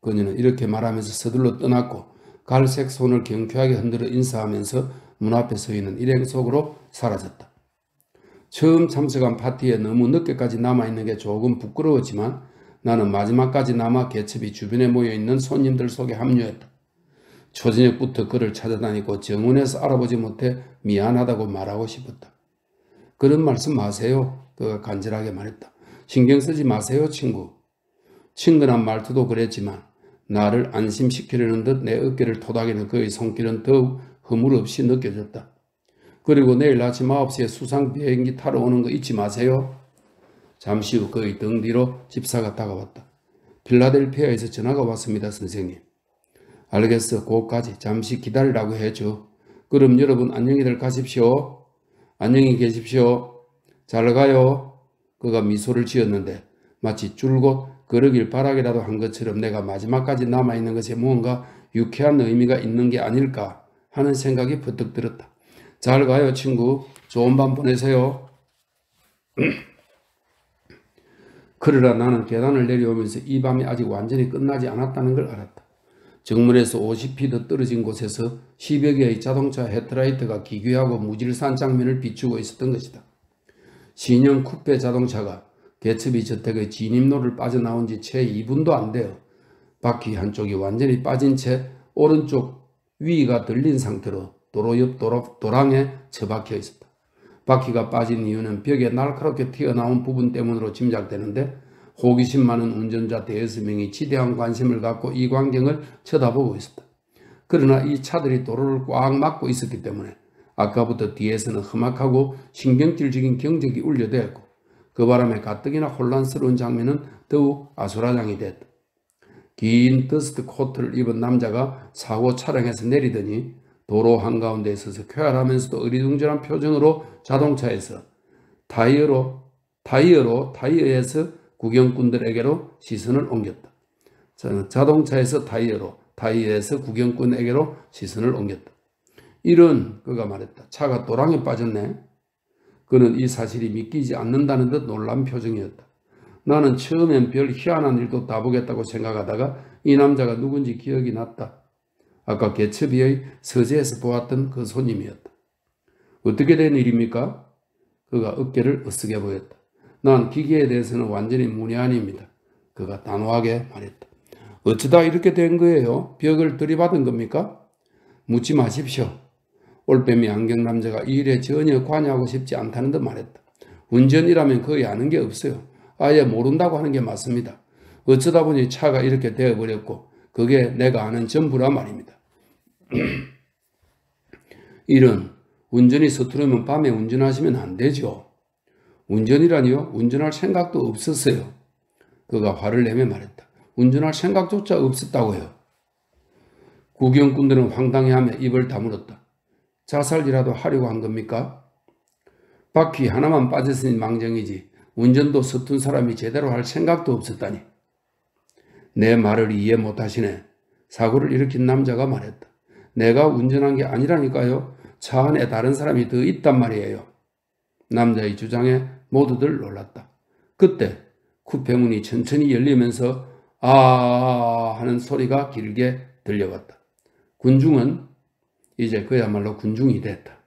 그녀는 이렇게 말하면서 서둘러 떠났고 갈색 손을 경쾌하게 흔들어 인사하면서 문 앞에 서 있는 일행 속으로 사라졌다. 처음 참석한 파티에 너무 늦게까지 남아있는 게 조금 부끄러웠지만 나는 마지막까지 남아 개첩이 주변에 모여있는 손님들 속에 합류했다. 초저녁부터 그를 찾아다니고 정원에서 알아보지 못해 미안하다고 말하고 싶었다. 그런 말씀 마세요. 그가 간절하게 말했다. 신경 쓰지 마세요, 친구. 친근한 말투도 그랬지만 나를 안심시키려는 듯 내 어깨를 토닥이는 그의 손길은 더욱 허물없이 느껴졌다. 그리고 내일 아침 9시에 수상 비행기 타러 오는 거 잊지 마세요. 잠시 후 그의 등 뒤로 집사가 다가왔다. 필라델피아에서 전화가 왔습니다, 선생님. 알겠어, 그것까지 잠시 기다리라고 해줘. 그럼 여러분 안녕히들 가십시오. 안녕히 계십시오. 잘 가요. 그가 미소를 지었는데 마치 줄곧 그러길 바라기라도 한 것처럼 내가 마지막까지 남아있는 것에 무언가 유쾌한 의미가 있는 게 아닐까 하는 생각이 퍼뜩 들었다. 잘 가요, 친구. 좋은 밤 보내세요. 그러나 나는 계단을 내려오면서 이 밤이 아직 완전히 끝나지 않았다는 걸 알았다. 정문에서 50피트 떨어진 곳에서 10여 개의 자동차 헤드라이트가 기괴하고 무질서한 장면을 비추고 있었던 것이다. 신형 쿠페 자동차가 개츠비 저택의 진입로를 빠져나온 지 채 2분도 안 되어 바퀴 한쪽이 완전히 빠진 채 오른쪽 위가 들린 상태로 도로 옆 도랑에 처박혀 있었다. 바퀴가 빠진 이유는 벽에 날카롭게 튀어나온 부분 때문으로 짐작되는데 호기심 많은 운전자 대여섯 명이 지대한 관심을 갖고 이 광경을 쳐다보고 있었다. 그러나 이 차들이 도로를 꽉 막고 있었기 때문에 아까부터 뒤에서는 험악하고 신경질적인 경적이 울려대었고 그 바람에 가뜩이나 혼란스러운 장면은 더욱 아수라장이 됐다. 긴 더스트 코트를 입은 남자가 사고 차량에서 내리더니 도로 한가운데에 서서 쾌활하면서도 어리둥절한 표정으로 자동차에서 타이어에서 구경꾼들에게로 시선을 옮겼다. 자동차에서 타이어에서 구경꾼에게로 시선을 옮겼다. 이런 그가 말했다. 차가 도랑에 빠졌네. 그는 이 사실이 믿기지 않는다는 듯 놀란 표정이었다. 나는 처음엔 별 희한한 일도 다 보겠다고 생각하다가 이 남자가 누군지 기억이 났다. 아까 개츠비의 서재에서 보았던 그 손님이었다. 어떻게 된 일입니까? 그가 어깨를 으쓱해 보였다. 난 기계에 대해서는 완전히 문외한입니다. 그가 단호하게 말했다. 어쩌다 이렇게 된 거예요? 벽을 들이받은 겁니까? 묻지 마십시오. 올빼미 안경 남자가 이 일에 전혀 관여하고 싶지 않다는 듯 말했다. 운전이라면 거의 아는 게 없어요. 아예 모른다고 하는 게 맞습니다. 어쩌다 보니 차가 이렇게 되어버렸고 그게 내가 아는 전부라 말입니다. 이런 운전이 서투르면 밤에 운전하시면 안 되죠. 운전이라니요? 운전할 생각도 없었어요. 그가 화를 내며 말했다. 운전할 생각조차 없었다고요. 구경꾼들은 황당해하며 입을 다물었다. 자살이라도 하려고 한 겁니까? 바퀴 하나만 빠졌으니 망정이지 운전도 서툰 사람이 제대로 할 생각도 없었다니. 내 말을 이해 못하시네. 사고를 일으킨 남자가 말했다. 내가 운전한 게 아니라니까요. 차 안에 다른 사람이 더 있단 말이에요. 남자의 주장에 모두들 놀랐다. 그때 쿠페 문이 천천히 열리면서 아 하는 소리가 길게 들려왔다. 군중은 이제 그야말로 군중이 됐다.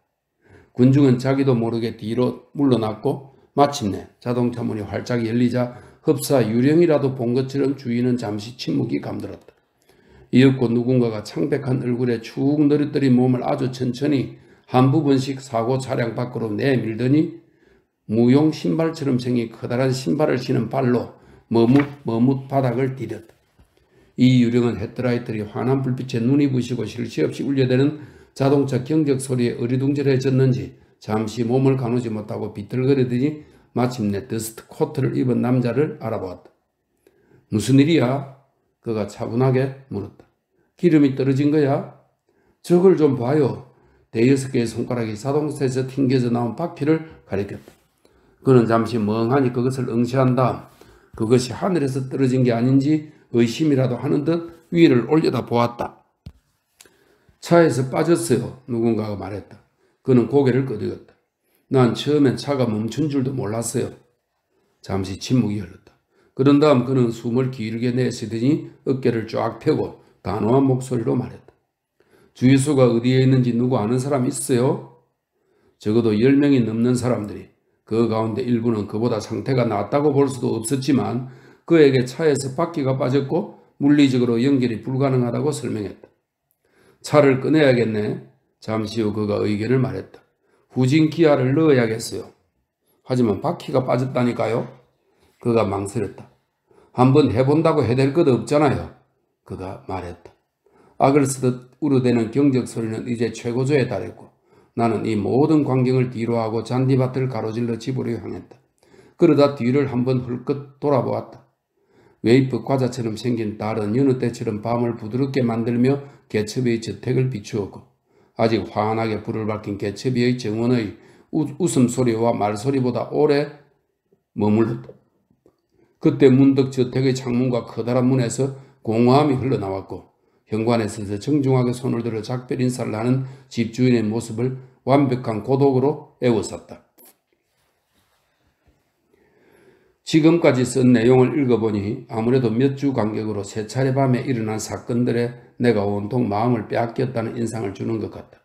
군중은 자기도 모르게 뒤로 물러났고 마침내 자동차 문이 활짝 열리자 흡사 유령이라도 본 것처럼 주위는 잠시 침묵이 감돌았다. 이윽고 누군가가 창백한 얼굴에 축 느릿느린 몸을 아주 천천히 한 부분씩 사고 차량 밖으로 내밀더니 무용 신발처럼 생긴 커다란 신발을 신은 발로 머뭇 바닥을 디뎠다. 이 유령은 헤드라이트들이 환한 불빛에 눈이 부시고 쉴 새 없이 울려대는 자동차 경적 소리에 어리둥절해졌는지 잠시 몸을 가누지 못하고 비틀거리더니 마침내 더스트 코트를 입은 남자를 알아보았다. 무슨 일이야? 그가 차분하게 물었다. 기름이 떨어진 거야? 저걸 좀 봐요. 대여섯 개의 손가락이 자동차에서 튕겨져 나온 바퀴를 가리켰다. 그는 잠시 멍하니 그것을 응시한 다음 그것이 하늘에서 떨어진 게 아닌지 의심이라도 하는 듯 위를 올려다 보았다. 차에서 빠졌어요. 누군가가 말했다. 그는 고개를 끄덕였다. 난 처음엔 차가 멈춘 줄도 몰랐어요. 잠시 침묵이 흘렀다. 그런 다음 그는 숨을 길게 내쉬더니 어깨를 쫙 펴고 단호한 목소리로 말했다. 주유소가 어디에 있는지 누구 아는 사람 있어요? 적어도 10명이 넘는 사람들이 그 가운데 일부는 그보다 상태가 낫다고 볼 수도 없었지만 그에게 차에서 바퀴가 빠졌고 물리적으로 연결이 불가능하다고 설명했다. 차를 꺼내야겠네. 잠시 후 그가 의견을 말했다. 후진 기아를 넣어야겠어요. 하지만 바퀴가 빠졌다니까요. 그가 망설였다. 한번 해본다고 해댈 것 없잖아요. 그가 말했다. 악을 쓰듯 우르대는 경적 소리는 이제 최고조에 달했고 나는 이 모든 광경을 뒤로하고 잔디밭을 가로질러 집으로 향했다. 그러다 뒤를 한번 훌끗 돌아보았다. 웨이프 과자처럼 생긴 달은 여느 때처럼 밤을 부드럽게 만들며 개츠비의 저택을 비추었고 아직 환하게 불을 밝힌 개츠비의 정원의 웃음소리와 말소리보다 오래 머물렀다. 그때 문득 저택의 창문과 커다란 문에서 공허함이 흘러나왔고 현관에 서서 정중하게 손을 들어 작별 인사를 하는 집주인의 모습을 완벽한 고독으로 에워쌌다. 지금까지 쓴 내용을 읽어보니 아무래도 몇 주 간격으로 세 차례 밤에 일어난 사건들에 내가 온통 마음을 빼앗겼다는 인상을 주는 것 같다.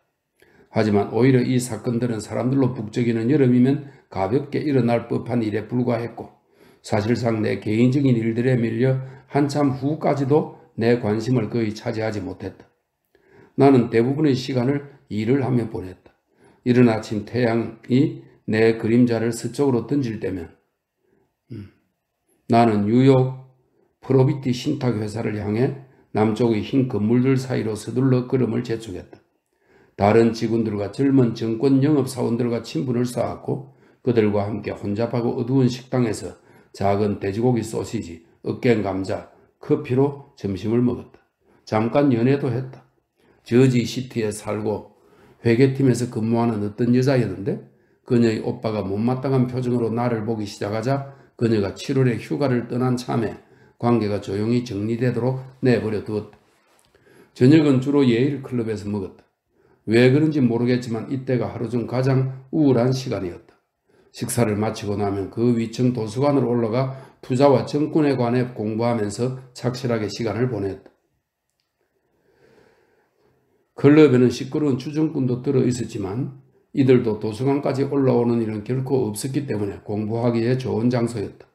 하지만 오히려 이 사건들은 사람들로 북적이는 여름이면 가볍게 일어날 법한 일에 불과했고 사실상 내 개인적인 일들에 밀려 한참 후까지도 내 관심을 거의 차지하지 못했다. 나는 대부분의 시간을 일을 하며 보냈다. 이른 아침 태양이 내 그림자를 서쪽으로 던질 때면 나는 뉴욕 프로비티 신탁회사를 향해 남쪽의 흰 건물들 사이로 서둘러 걸음을 재촉했다. 다른 직원들과 젊은 정권 영업사원들과 친분을 쌓았고 그들과 함께 혼잡하고 어두운 식당에서 작은 돼지고기 소시지, 으깬 감자, 커피로 점심을 먹었다. 잠깐 연애도 했다. 저지 시티에 살고 회계팀에서 근무하는 어떤 여자였는데 그녀의 오빠가 못마땅한 표정으로 나를 보기 시작하자 그녀가 7월에 휴가를 떠난 참에 관계가 조용히 정리되도록 내버려 두었다. 저녁은 주로 예일 클럽에서 먹었다. 왜 그런지 모르겠지만 이때가 하루 중 가장 우울한 시간이었다. 식사를 마치고 나면 그 위층 도서관으로 올라가 투자와 정권에 관해 공부하면서 착실하게 시간을 보냈다. 클럽에는 시끄러운 주정꾼도 들어 있었지만 이들도 도서관까지 올라오는 일은 결코 없었기 때문에 공부하기에 좋은 장소였다.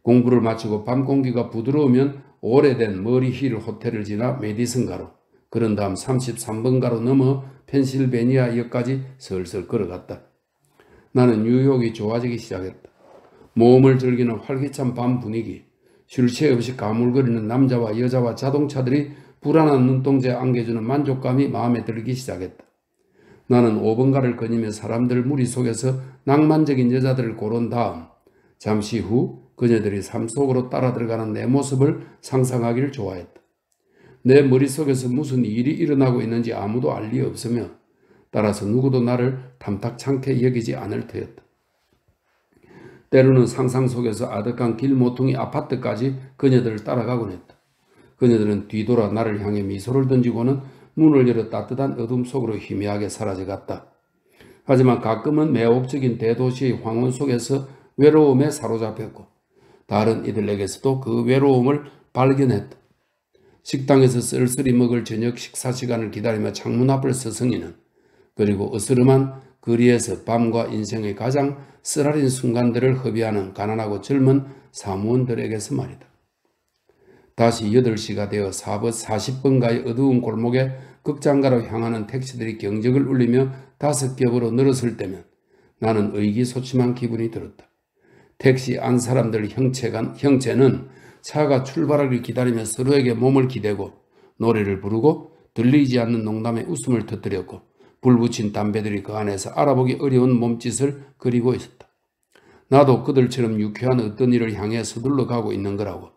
공부를 마치고 밤 공기가 부드러우면 오래된 머리힐 호텔을 지나 메디슨가로, 그런 다음 33번가로 넘어 펜실베니아역까지 슬슬 걸어갔다. 나는 뉴욕이 좋아지기 시작했다. 모험을 즐기는 활기찬 밤 분위기, 쉴 새 없이 가물거리는 남자와 여자와 자동차들이 불안한 눈동자에 안겨주는 만족감이 마음에 들기 시작했다. 나는 5번가를 거니며 사람들 무리 속에서 낭만적인 여자들을 고른 다음 잠시 후 그녀들이 삶 속으로 따라 들어가는 내 모습을 상상하기를 좋아했다. 내 머릿속에서 무슨 일이 일어나고 있는지 아무도 알 리 없으며 따라서 누구도 나를 탐탁찮게 여기지 않을 터였다. 때로는 상상 속에서 아득한 길 모퉁이 아파트까지 그녀들을 따라가곤 했다. 그녀들은 뒤돌아 나를 향해 미소를 던지고는 문을 열어 따뜻한 어둠 속으로 희미하게 사라져갔다. 하지만 가끔은 매혹적인 대도시의 황혼 속에서 외로움에 사로잡혔고 다른 이들에게서도 그 외로움을 발견했다. 식당에서 쓸쓸히 먹을 저녁 식사 시간을 기다리며 창문 앞을 서성이는, 그리고 으스름한 거리에서 밤과 인생의 가장 쓰라린 순간들을 허비하는 가난하고 젊은 사무원들에게서 말이다. 다시 8시가 되어 40번가의 어두운 골목에 극장가로 향하는 택시들이 경적을 울리며 5겹으로 늘었을 때면 나는 의기소침한 기분이 들었다. 택시 안 사람들 형체는 차가 출발하길 기다리며 서로에게 몸을 기대고 노래를 부르고 들리지 않는 농담에 웃음을 터뜨렸고 불 붙인 담배들이 그 안에서 알아보기 어려운 몸짓을 그리고 있었다. 나도 그들처럼 유쾌한 어떤 일을 향해 서둘러 가고 있는 거라고,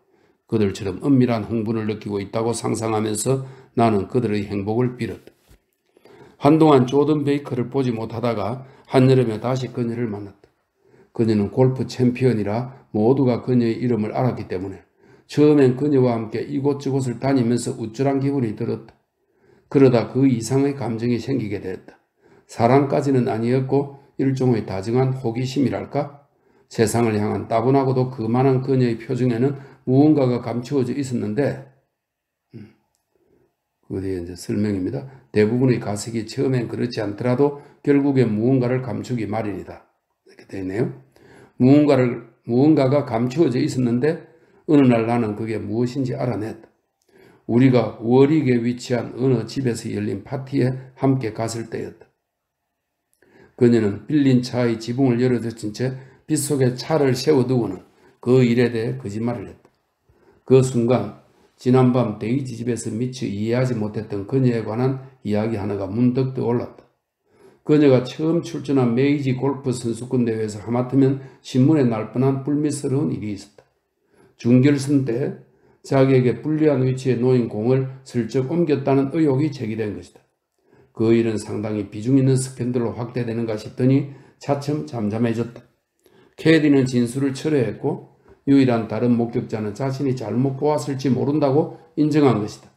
그들처럼 은밀한 흥분을 느끼고 있다고 상상하면서 나는 그들의 행복을 빌었다. 한동안 조던 베이커를 보지 못하다가 한여름에 다시 그녀를 만났다. 그녀는 골프 챔피언이라 모두가 그녀의 이름을 알았기 때문에 처음엔 그녀와 함께 이곳저곳을 다니면서 우쭐한 기분이 들었다. 그러다 그 이상의 감정이 생기게 됐다. 사랑까지는 아니었고 일종의 다정한 호기심이랄까? 세상을 향한 따분하고도 그만한 그녀의 표정에는 무언가가 감추어져 있었는데, 그 뒤에 이제 설명입니다. 대부분의 가식이 처음엔 그렇지 않더라도 결국엔 무언가를 감추기 마련이다. 이렇게 되어 있네요. 무언가가 감추어져 있었는데 어느 날 나는 그게 무엇인지 알아냈다. 우리가 워릭에 위치한 어느 집에서 열린 파티에 함께 갔을 때였다. 그녀는 빌린 차의 지붕을 열어젖힌 채 빗속에 차를 세워두고는 그 일에 대해 거짓말을 했다. 그 순간 지난밤 데이지 집에서 미처 이해하지 못했던 그녀에 관한 이야기 하나가 문득 떠올랐다. 그녀가 처음 출전한 메이지 골프 선수권 대회에서 하마터면 신문에 날 뻔한 불미스러운 일이 있었다. 준결승 때 자기에게 불리한 위치에 놓인 공을 슬쩍 옮겼다는 의혹이 제기된 것이다. 그 일은 상당히 비중 있는 스캔들로 확대되는가 싶더니 차츰 잠잠해졌다. 캐디는 진술을 철회했고 유일한 다른 목격자는 자신이 잘못 보았을지 모른다고 인정한 것이다.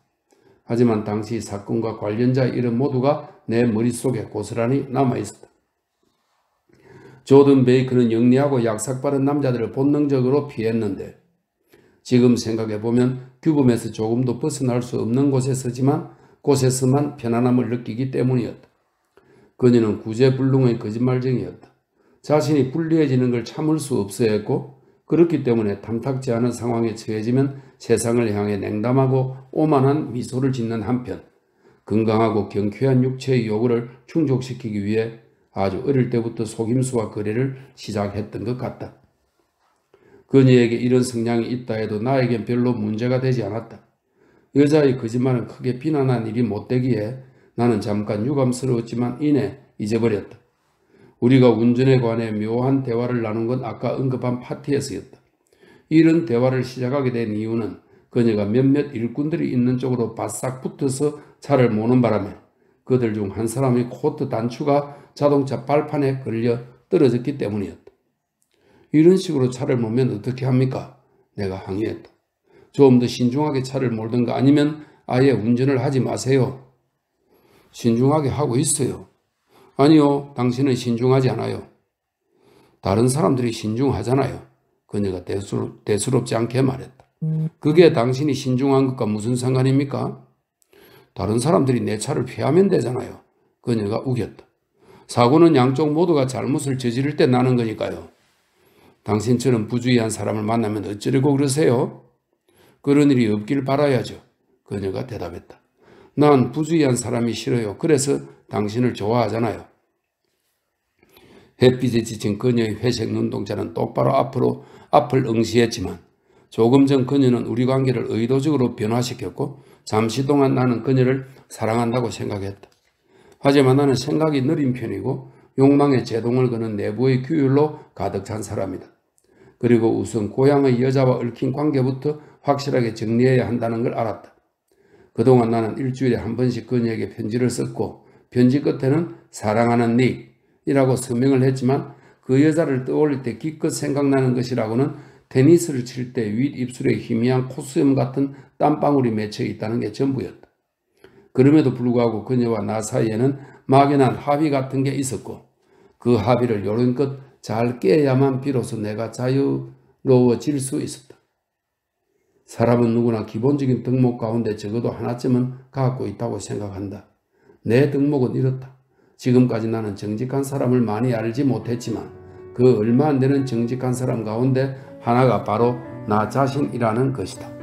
하지만 당시 사건과 관련자의 이름 모두가 내 머릿속에 고스란히 남아있었다. 조던 베이커는 영리하고 약삭빠른 남자들을 본능적으로 피했는데 지금 생각해보면 규범에서 조금도 벗어날 수 없는 곳에서만 편안함을 느끼기 때문이었다. 그녀는 구제불능의 거짓말쟁이였다. 자신이 불리해지는 걸 참을 수 없어 했고 그렇기 때문에 탐탁지 않은 상황에 처해지면 세상을 향해 냉담하고 오만한 미소를 짓는 한편 건강하고 경쾌한 육체의 요구를 충족시키기 위해 아주 어릴 때부터 속임수와 거래를 시작했던 것 같다. 그녀에게 이런 성향이 있다 해도 나에겐 별로 문제가 되지 않았다. 여자의 거짓말은 크게 비난한 일이 못되기에 나는 잠깐 유감스러웠지만 이내 잊어버렸다. 우리가 운전에 관해 묘한 대화를 나눈 건 아까 언급한 파티에서였다. 이런 대화를 시작하게 된 이유는 그녀가 몇몇 일꾼들이 있는 쪽으로 바싹 붙어서 차를 모는 바람에 그들 중 한 사람의 코트 단추가 자동차 발판에 걸려 떨어졌기 때문이었다. 이런 식으로 차를 몰면 어떻게 합니까? 내가 항의했다. 좀 더 신중하게 차를 몰든가 아니면 아예 운전을 하지 마세요. 신중하게 하고 있어요. 아니요, 당신은 신중하지 않아요. 다른 사람들이 신중하잖아요. 그녀가 대수롭지 않게 말했다. 그게 당신이 신중한 것과 무슨 상관입니까? 다른 사람들이 내 차를 피하면 되잖아요. 그녀가 우겼다. 사고는 양쪽 모두가 잘못을 저지를 때 나는 거니까요. 당신처럼 부주의한 사람을 만나면 어쩌려고 그러세요? 그런 일이 없길 바라야죠. 그녀가 대답했다. 난 부주의한 사람이 싫어요. 그래서 당신을 좋아하잖아요. 햇빛에 지친 그녀의 회색 눈동자는 똑바로 앞을 응시했지만 조금 전 그녀는 우리 관계를 의도적으로 변화시켰고 잠시 동안 나는 그녀를 사랑한다고 생각했다. 하지만 나는 생각이 느린 편이고 욕망에 제동을 거는 내부의 규율로 가득 찬 사람이다. 그리고 우선 고향의 여자와 얽힌 관계부터 확실하게 정리해야 한다는 걸 알았다. 그동안 나는 일주일에 한 번씩 그녀에게 편지를 썼고 편지 끝에는 사랑하는 닉이라고 서명을 했지만 그 여자를 떠올릴 때 기껏 생각나는 것이라고는 테니스를 칠 때 윗입술에 희미한 콧수염 같은 땀방울이 맺혀 있다는 게 전부였다. 그럼에도 불구하고 그녀와 나 사이에는 막연한 합의 같은 게 있었고 그 합의를 요런껏 잘 깨야만 비로소 내가 자유로워질 수 있었다. 사람은 누구나 기본적인 덕목 가운데 적어도 하나쯤은 갖고 있다고 생각한다. 내 덕목은 이렇다. 지금까지 나는 정직한 사람을 많이 알지 못했지만 그 얼마 안 되는 정직한 사람 가운데 하나가 바로 나 자신이라는 것이다.